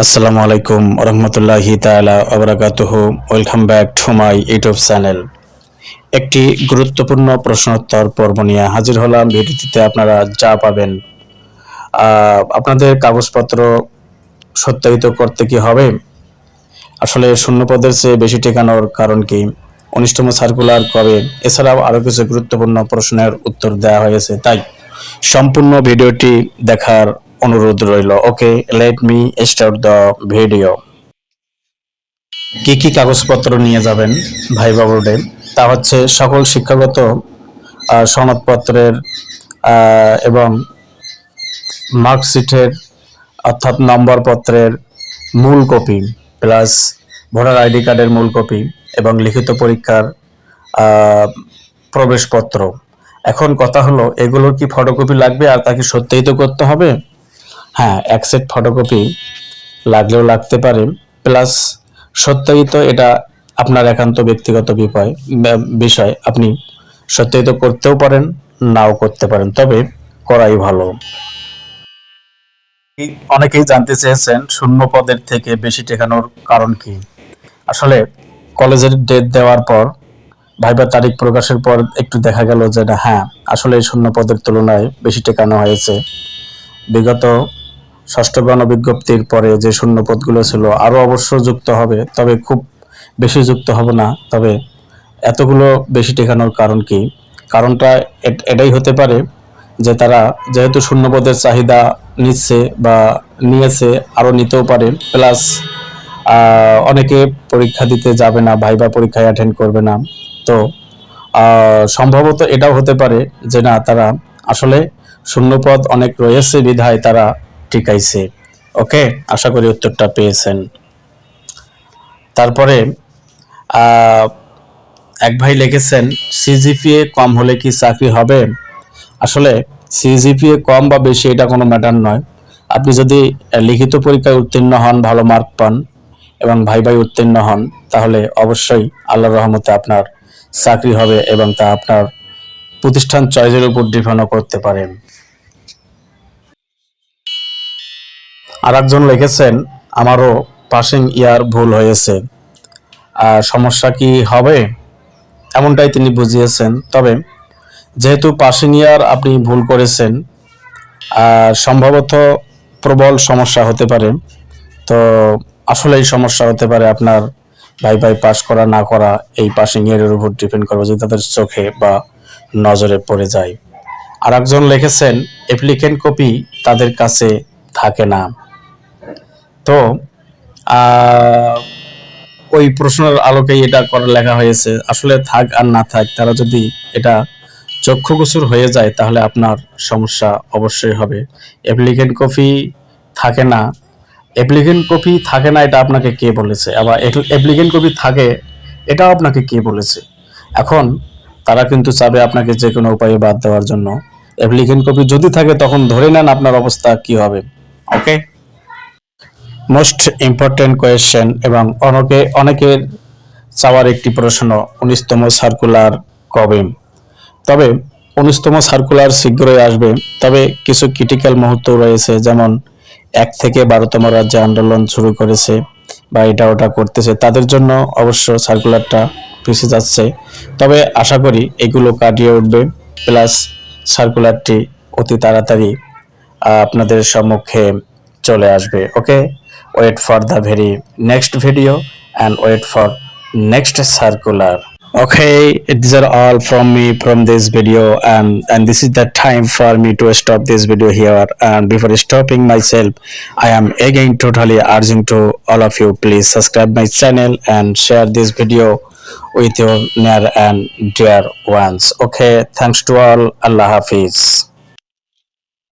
আসসালামু আলাইকুম রহমতুল্লাহি তাআলা ওয়া বারাকাতুহু। Welcome back to my YouTube channel. একটি গুরুত্বপূর্ণ প্রশ্নোত্তর পর্ব নিয়ে হাজির হলাম। ভিডিওটিতে আপনারা যা পাবেন, আপনাদের কাগজপত্র সত্যায়িত করতে কি হবে? আসলে শূন্যপদের চেয়ে বেশি টেকানোর কারণ কি? 19তম সার্কুলার কবে? এছাড়াও আরও কিছু গুরুত্বপূর্ণ প্রশ্নের উত্তর দেওয়া হয়েছে, তাই সম্পূর্ণ ভিডিওটি দেখার অনুরোধ রইল। Okay, let me start the video. কি কি কাগজপত্র নিয়ে যাবেন ভাইবা বোর্ডে? তা হচ্ছে সকল শিক্ষাগত সনদপত্রের এবং মার্কশিটের অর্থাৎ নম্বরপত্রের মূল কপি, প্লাস ভোটার আইডি কার্ডের মূল কপি এবং লিখিত পরীক্ষার প্রবেশপত্র। এখন কথা হলো, এগুলোর কি ফটোকপি লাগবে আর তাকে সত্যায়িত করতে হবে? হ্যাঁ, এক সেট ফটোকপি লাগলেও লাগতে পারে, প্লাস সত্যায়িত এটা আপনার একান্ত ব্যক্তিগত বিষয়। আপনি সত্যায়িত করতেও পারেন, নাও করতে পারেন, তবে করাই ভালো। অনেকেই জানতে চেয়েছেন শূন্য পদের থেকে বেশি টেকানোর কারণ কি। আসলে কলেজের ডেট দেওয়ার পর, ভাইবার তারিখ প্রকাশের পর একটু দেখা গেল যে না, হ্যাঁ আসলে শূন্য পদের তুলনায় বেশি টেকানো হয়েছে। বিগত ষষ্ঠ গণবিজ্ঞপ্তির পরে যে শূন্য পদগুলো ছিল আরও অবশ্য যুক্ত হবে, তবে খুব বেশি যুক্ত হবে না। তবে এতগুলো বেশি টেকানোর কারণ কি? কারণটা এটাই হতে পারে যে তারা যেহেতু শূন্য পদের চাহিদা নিচ্ছে বা নিয়েছে, আরও নিতেও পারে, প্লাস অনেকে পরীক্ষা দিতে যাবে না, ভাইবা পরীক্ষায় অ্যাটেন্ড করবে না। তো সম্ভবত এটাও হতে পারে যে না, তারা আসলে শূন্যপদ অনেক রয়েছে বিধায় তারা টিকাইছে। ওকে, আশা করি উত্তরটা পেয়েছেন। তারপরে এক ভাই লিখেছেন, সিজিপিএ কম হলে কি চাকরি হবে? আসলে সিজিপিএ কম বা বেশি এটা কোনো ম্যাটার নয়। আপনি যদি লিখিত পরীক্ষায় উত্তীর্ণ হন, ভালো মার্ক পান এবং ভাইভায় উত্তীর্ণ হন, তাহলে অবশ্যই আল্লাহর রহমতে আপনার চাকরি হবে এবং তা আপনার প্রতিষ্ঠান চয়েসের উপর ডিপেন্ডও করতে পারেন। আর একজন লিখেছেন, আমারও পাসিং ইয়ার ভুল হয়েছে, সমস্যা কি হবে? এমনটাই তিনি বুঝিয়েছেন। তবে যেহেতু পাসিং ইয়ার আপনি ভুল করেছেন, সম্ভবত প্রবল সমস্যা হতে পারে। তো আসলে এই সমস্যা হতে পারে আপনার ভাই পাস করা না করা, এই পাসিং ইয়ারের উপর ডিপেন্ড করবে যদি তাদের চোখে বা নজরে পড়ে যায়। আর একজন লিখেছেন, অ্যাপ্লিকেন্ট কপি তাদের কাছে থাকে না। তো ওই প্রশ্নের আলোকেই এটা লেখা হয়েছে। আসলে থাক আর না থাক, তারা যদি এটা চক্ষুগোচর হয়ে যায় তাহলে আপনার সমস্যা অবশ্যই হবে। অ্যাপ্লিকেন্ট কপি থাকে না, এটা আপনাকে কে বলেছে? আবার অ্যাপ্লিকেন্ট কপি থাকে, এটাও আপনাকে কে বলেছে? এখন তারা কিন্তু চাবে আপনাকে যে কোনো উপায়ে বাদ দেওয়ার জন্য। অ্যাপ্লিকেন্ট কপি যদি থাকে তখন ধরে নেন আপনার অবস্থা কি হবে। ওকে, মোস্ট ইম্পর্টেন্ট কোয়েশ্চেন এবং অনেকের চাওয়ার একটি প্রশ্ন, 19তম সার্কুলার কবে? তবে 19তম সার্কুলার শীঘ্রই আসবে, তবে কিছু ক্রিটিক্যাল মুহূর্ত রয়েছে, যেমন 1 থেকে 12তম রাজ্যে আন্দোলন শুরু করেছে বা এটা ওটা করতেছে, তাদের জন্য অবশ্য সার্কুলারটা পিছিয়ে যাচ্ছে। তবে আশা করি এগুলো কাটিয়ে উঠবে, প্লাস সার্কুলারটি অতি তাড়াতাড়ি আপনাদের সম্মুখে চলে আসবে। ওকে, wait for the very next video and wait for next circular. Okay, these are all from me from this video, and this is the time for me to stop this video here. And before stopping myself, I am again totally urging to all of you, please subscribe my channel and share this video with your near and dear ones. Okay, thanks to all. Allah Hafiz.